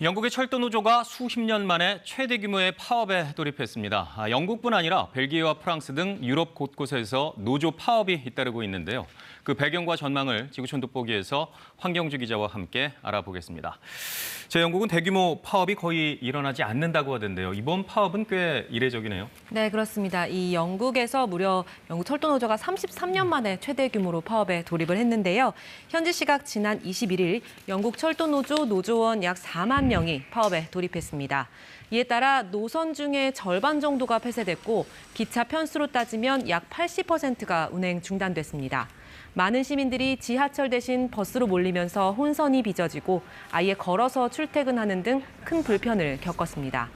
영국의 철도 노조가 수십 년 만에 최대 규모의 파업에 돌입했습니다. 영국뿐 아니라 벨기에와 프랑스 등 유럽 곳곳에서 노조 파업이 잇따르고 있는데요. 그 배경과 전망을 지구촌 돋보기에서 황경주 기자와 함께 알아보겠습니다. 영국은 대규모 파업이 거의 일어나지 않는다고 하던데요. 이번 파업은 꽤 이례적이네요. 네, 그렇습니다. 이 영국에서 무려 영국 철도 노조가 33년 만에 최대 규모로 파업에 돌입을 했는데요. 현지 시각 지난 21일 영국 철도 노조 노조원 약 4만 명이 파업에 돌입했습니다. 이에 따라 노선 중에 절반 정도가 폐쇄됐고 기차 편수로 따지면 약 80%가 운행 중단됐습니다. 많은 시민들이 지하철 대신 버스로 몰리면서 혼선이 빚어지고 아예 걸어서 출퇴근하는 등 큰 불편을 겪었습니다.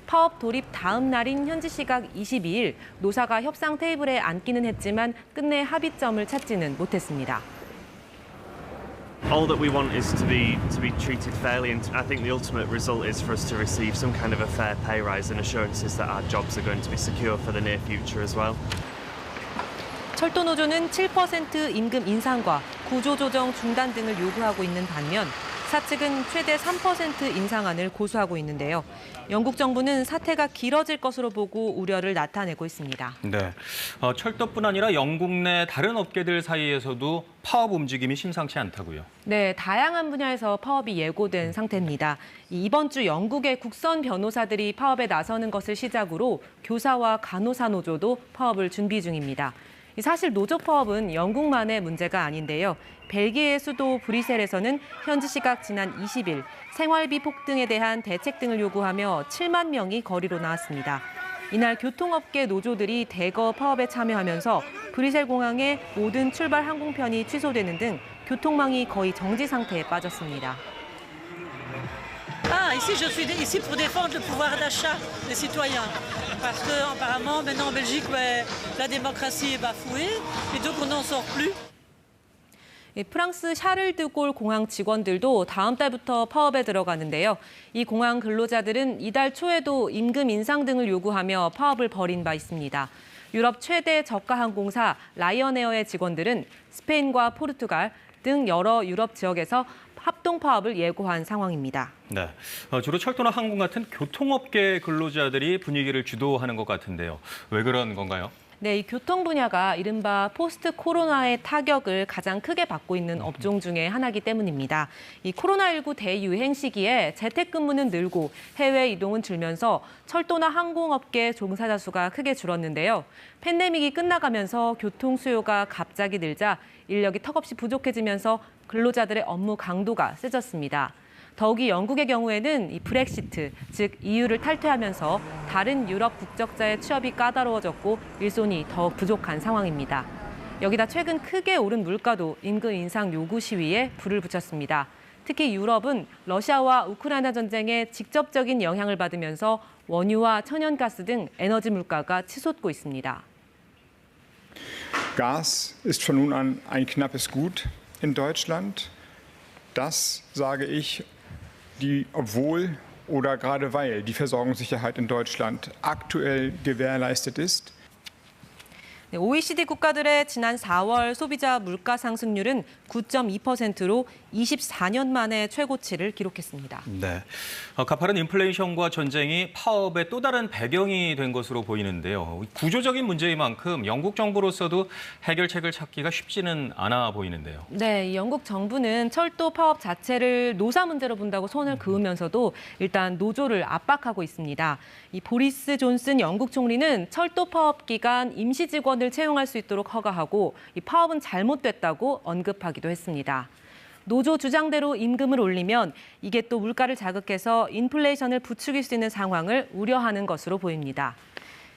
파업 돌입 다음 날인 현지 시각 22일 노사가 협상 테이블에 앉기는 했지만 끝내 합의점을 찾지는 못했습니다. All that we want is to be treated fairly, and I think the ultimate result is for us to receive some kind of a fair pay rise and assurances that our jobs are going to be secure for the near future as well. 철도 노조는 7% 임금 인상과 구조조정 중단 등을 요구하고 있는 반면 사측은 최대 3% 인상안을 고수하고 있는데요. 영국 정부는 사태가 길어질 것으로 보고 우려를 나타내고 있습니다. 네, 철도뿐 아니라 영국 내 다른 업계들 사이에서도 파업 움직임이 심상치 않다고요. 네, 다양한 분야에서 파업이 예고된 상태입니다. 이번 주 영국의 국선 변호사들이 파업에 나서는 것을 시작으로 교사와 간호사 노조도 파업을 준비 중입니다. 사실 노조 파업은 영국만의 문제가 아닌데요. 벨기에 수도 브뤼셀에서는 현지 시각 지난 20일 생활비 폭등에 대한 대책 등을 요구하며 7만 명이 거리로 나왔습니다. 이날 교통업계 노조들이 대거 파업에 참여하면서 브뤼셀 공항의 모든 출발 항공편이 취소되는 등 교통망이 거의 정지 상태에 빠졌습니다. Ici, je suis ici pour défendre le pouvoir d'achat des citoyens. Parce qu'apparemment, maintenant en Belgique, la démocratie est bafouée et donc on n'en sort plus. 프랑스 샤를드골 공항 직원들도 다음 달부터 파업에 들어가는데요. 이 공항 근로자들은 이달 초에도 임금 인상 등을 요구하며 파업을 벌인 바 있습니다. 유럽 최대 저가 항공사 라이언에어의 직원들은 스페인과 포르투갈 등 여러 유럽 지역에서 합동 파업을 예고한 상황입니다. 네, 주로 철도나 항공 같은 교통업계 근로자들이 분위기를 주도하는 것 같은데요. 왜 그런 건가요? 네, 이 교통 분야가 이른바 포스트 코로나의 타격을 가장 크게 받고 있는 업종 중에 하나이기 때문입니다. 이 코로나19 대유행 시기에 재택근무는 늘고 해외 이동은 줄면서 철도나 항공업계 종사자 수가 크게 줄었는데요. 팬데믹이 끝나가면서 교통 수요가 갑자기 늘자 인력이 턱없이 부족해지면서 근로자들의 업무 강도가 세졌습니다. 더욱이 영국의 경우에는 이 브렉시트, 즉 EU를 탈퇴하면서 다른 유럽 국적자의 취업이 까다로워졌고 일손이 더 부족한 상황입니다. 여기다 최근 크게 오른 물가도 임금 인상 요구 시위에 불을 붙였습니다. 특히 유럽은 러시아와 우크라이나 전쟁에 직접적인 영향을 받으면서 원유와 천연가스 등 에너지 물가가 치솟고 있습니다. Gas ist von nun an ein knappes Gut in Deutschland. Das sage ich, obwohl oder gerade weil die Versorgungssicherheit in Deutschland aktuell gewährleistet ist. OECD 국가들의 지난 4월 소비자 물가 상승률은 9.2%로 24년 만에 최고치를 기록했습니다. 네, 가파른 인플레이션과 전쟁이 파업의 또 다른 배경이 된 것으로 보이는데요. 구조적인 문제인 만큼 영국 정부로서도 해결책을 찾기가 쉽지는 않아 보이는데요. 네, 영국 정부는 철도 파업 자체를 노사 문제로 본다고 손을 그으면서도 일단 노조를 압박하고 있습니다. 이 보리스 존슨 영국 총리는 철도 파업 기간 임시 직원을 채용할 수 있도록 허가하고 이 파업은 잘못됐다고 언급하기도 했습니다. 노조 주장대로 임금을 올리면 이게 또 물가를 자극해서 인플레이션을 부추길 수 있는 상황을 우려하는 것으로 보입니다.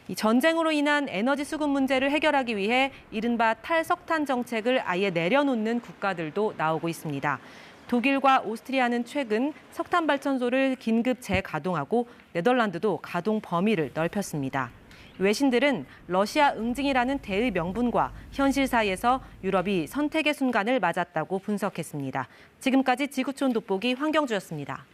이 전쟁으로 인한 에너지 수급 문제를 해결하기 위해 이른바 탈석탄 정책을 아예 내려놓는 국가들도 나오고 있습니다. 독일과 오스트리아는 최근 석탄 발전소를 긴급 재가동하고 네덜란드도 가동 범위를 넓혔습니다. 외신들은 러시아 응징이라는 대의 명분과 현실 사이에서 유럽이 선택의 순간을 맞았다고 분석했습니다. 지금까지 지구촌 돋보기 황경주였습니다.